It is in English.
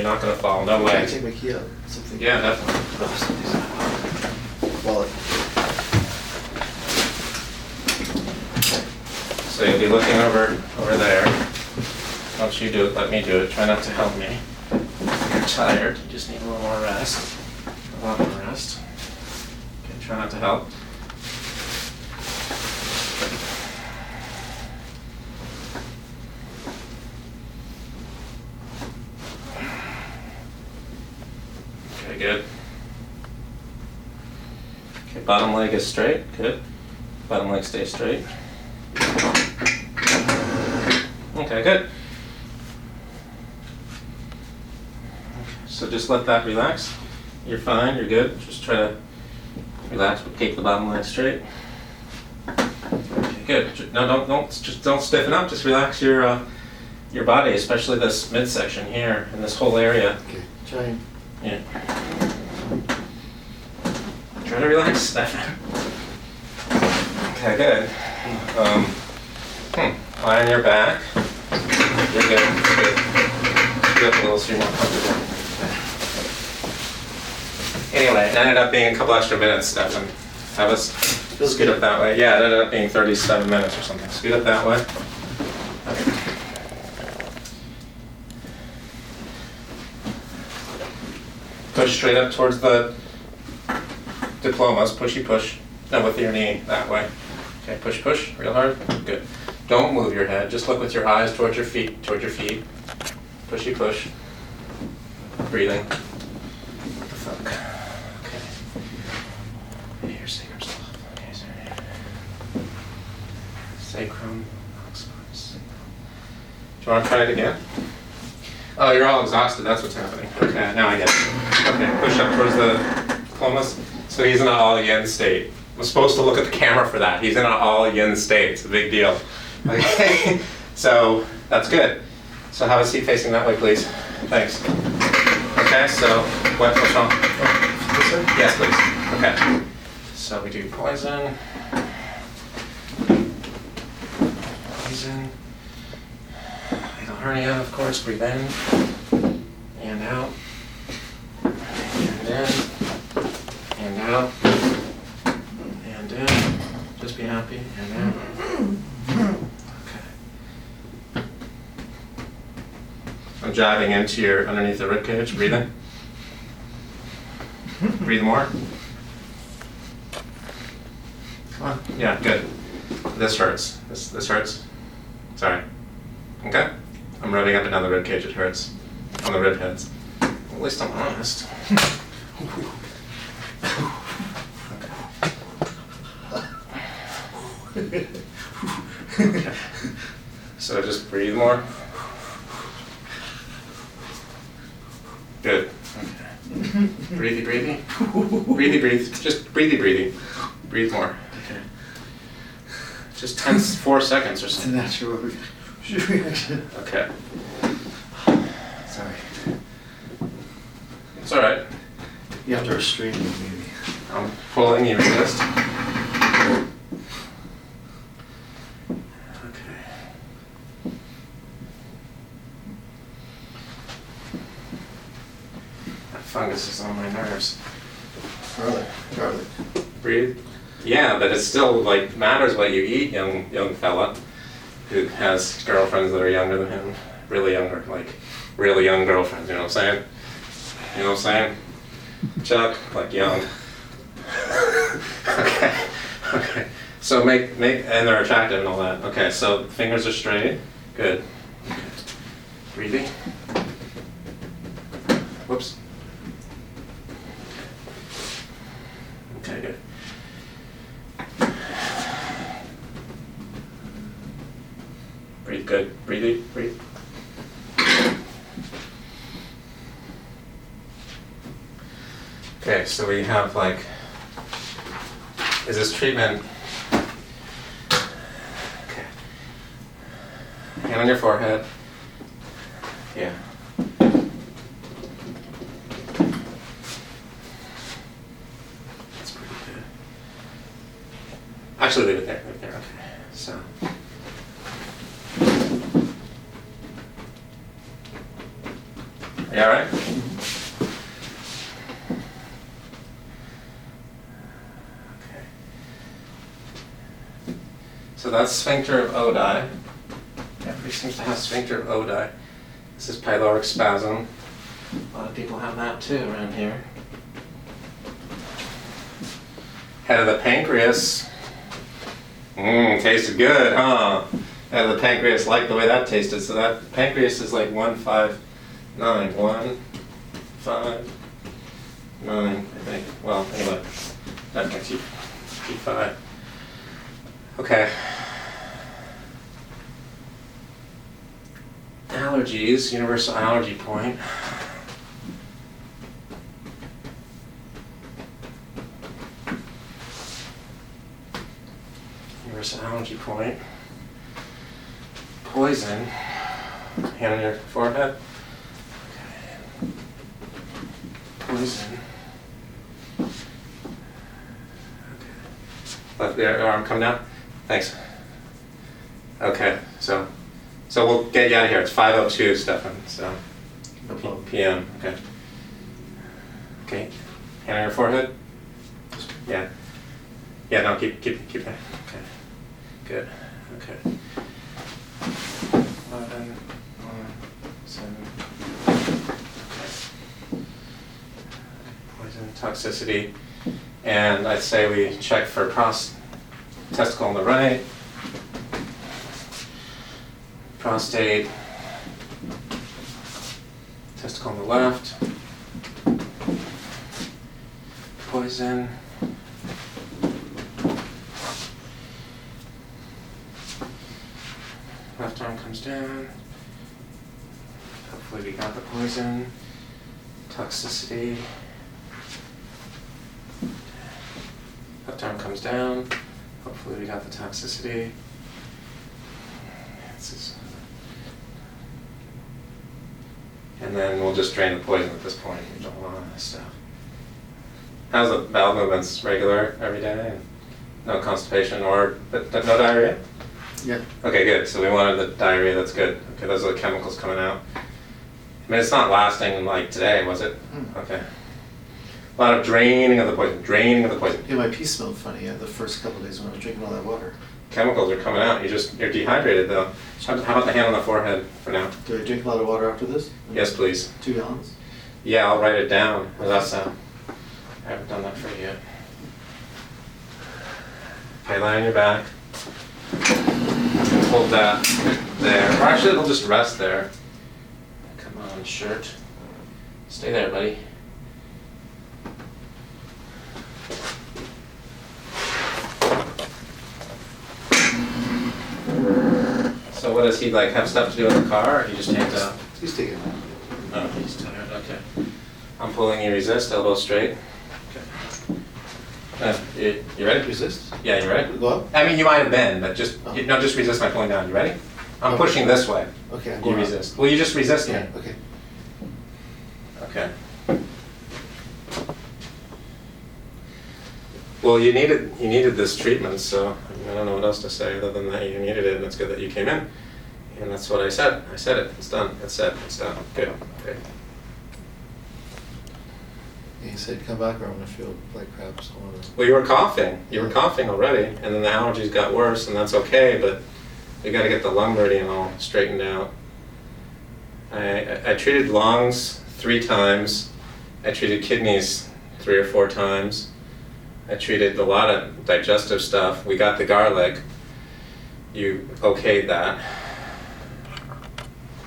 not going to fall. No Can way. I take my key out? Something. Yeah, definitely. Oh, something's wallet. So you'll be looking over there. Once you do it, let me do it. Try not to help me. If you're tired, you just need a little more rest. A lot more rest. Okay, try not to help. Okay, good. Okay, bottom leg is straight. Good. Bottom leg stays straight. Okay, good. So just let that relax. You're fine, you're good. Just try to relax, but keep the bottom leg straight. Okay, good. No, don't stiffen up. Just relax your body, especially this midsection here and this whole area. Okay, trying. Yeah. Try to relax, Stefan. Okay, good. Lie on your back. You're good. Good. Scoot up a little so you're more comfortable. Anyway, it ended up being a couple extra minutes, Stefan. Have us scoot up that way. Yeah, it ended up being 37 minutes or something. Scoot up that way. Okay. Push straight up towards the diplomas. Pushy push. No, with your knee that way. Okay, push, push, real hard. Good. Don't move your head. Just look with your eyes towards your feet. Towards your feet. Pushy push. Breathing. What the fuck? Okay. Your sacrum stuff. Okay, sorry. Sacrum. Sacrum. Do you want to try it again? Oh, you're all exhausted. That's what's happening. Okay, now I get it. Okay, push up towards the diplomas. So he's in an all-yin state. I'm supposed to look at the camera for that. He's in an all-yin state. It's a big deal. Okay, so that's good. So have a seat facing that way, please. Thanks. Okay, so what? What's wrong? This way? Yes, please. Okay. So we do poison. Poison. Hiatal hernia, of course. Breathe in and out. And in and out. And in. Just be happy. And out. Okay. I'm jabbing into your underneath the rib cage. Breathe in. Breathe more. Come on. Yeah, good. This hurts. This hurts. Sorry. Okay? I'm rubbing up and down the rib cage. It hurts. On the rib heads. Well, at least I'm honest. Okay. So just breathe more. Good. Okay. Breathy, breathy. Breathy, breathe. Just breathy, breathy. Breathe more. Okay. Just 4 seconds or It's a something. natural reaction. Okay. Sorry. It's alright. You have to restrain me, maybe. I'm pulling, you resist. Okay. That fungus is on my nerves. Garlic. Breathe. Yeah, but it still like matters what you eat, young fella who has girlfriends that are younger than him. Really younger, like really young girlfriends, you know what I'm saying? You know what I'm saying? Chuck, like young. Okay. Okay. So make and they're attractive and all that. Okay, so fingers are straight. Good. Okay. Breathing. Whoops. Okay, good. Breathe good. Breathe. Breathe. Okay, so we have like, is this treatment? Okay. Hand on your forehead. Yeah. That's pretty good. Actually, leave it there. Leave it there. Okay. So. You all right? Okay. So that's sphincter of Oddi. Everybody seems to have sphincter of Oddi. This is pyloric spasm. A lot of people have that too around here. Head of the pancreas. Tasted good, huh? Head of the pancreas, like the way that tasted. So that pancreas is like 159. 159, I think. Well, anyway, that makes you P5. Okay. Allergies, universal allergy point. Universal allergy point. Poison. Hand on your forehead. Okay. Poison. Okay. Let the arm come down. Thanks. Okay, so we'll get you out of here. It's 5:02, Stefan. So No problem. PM. Okay. Okay. Hand on your forehead. Yeah. Yeah. No. Keep that. Okay. Good. Okay. 11, 7. Okay. Poison, toxicity, and I'd say we check for testicle on the right. Prostate, testicle on the left, poison, left arm comes down, hopefully we got the poison, toxicity, left arm comes down, hopefully we got the toxicity. And then we'll just drain the poison at this point. We don't want all this stuff. How's the bowel movements? Regular every day? No constipation but no diarrhea? Yeah. Okay, good. So we wanted the diarrhea. That's good. Okay, those are the chemicals coming out. I mean, it's not lasting like today, was it? Okay. A lot of draining of the poison. Draining of the poison. Yeah, my pee smelled funny the first couple of days when I was drinking all that water. Chemicals are coming out. You're dehydrated though. How about the hand on the forehead for now? Do I drink a lot of water after this? Yes, please. 2 gallons? Yeah, I'll write it down. How's that sound? I haven't done that for you yet. Okay, lie on your back. Hold that there. Or actually, it'll just rest there. Come on, shirt. Stay there, buddy. So what does he like have stuff to do in the car, or he just hangs out? He's taking that. Oh, he's tired, okay. I'm pulling you resist, elbow straight. Okay. You ready? Resist? Yeah, you ready? Go up? I mean, you might have been, but just, Oh. no, just resist my pulling down. You ready? I'm Oh. pushing this way. Okay, I'm You going up. resist. Well, you just resist me. Yeah, okay. Okay. Well, you needed this treatment, so I mean, I don't know what else to say other than that you needed it, and it's good that you came in. And that's what I said. I said it. It's done. It's said. It's done. Good. Good. Yeah, he said, come back or I'm gonna feel like crap. So I wanna... Well, you were coughing. You were coughing already, and then the allergies got worse, and that's okay, but we got to get the lung meridian all straightened out. I treated lungs 3 times. I treated kidneys 3 or 4 times. I treated a lot of digestive stuff. We got the garlic. You okayed that.